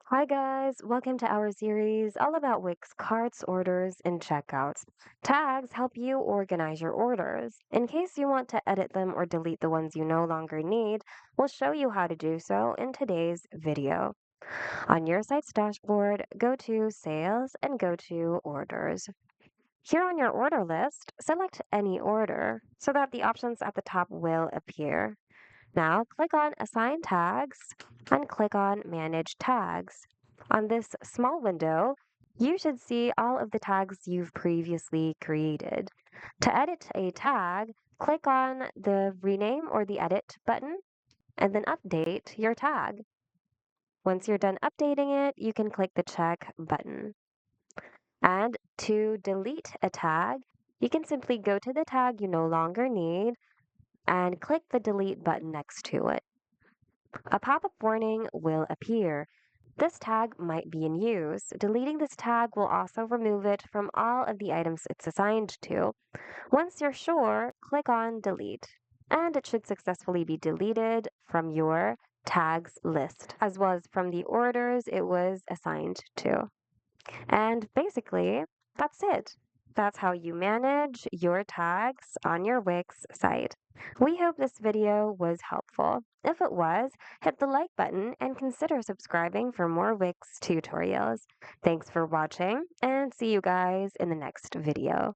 Hi guys, welcome to our series all about Wix carts, orders, and checkouts. Tags help you organize your orders. In case you want to edit them or delete the ones you no longer need, we'll show you how to do so in today's video. On your site's dashboard, go to Sales and go to Orders. Here on your order list, select any order so that the options at the top will appear. Now click on Assign Tags and click on Manage Tags. On this small window, you should see all of the tags you've previously created. To edit a tag, click on the Rename or the Edit button and then update your tag. Once you're done updating it, you can click the Check button. And to delete a tag, you can simply go to the tag you no longer need and click the Delete button next to it. A pop-up warning will appear. This tag might be in use. Deleting this tag will also remove it from all of the items it's assigned to. Once you're sure, click on Delete, and it should successfully be deleted from your tags list, as well as from the orders it was assigned to. And basically, that's it. That's how you manage your tags on your Wix site. We hope this video was helpful. If it was, hit the like button and consider subscribing for more Wix tutorials. Thanks for watching and see you guys in the next video.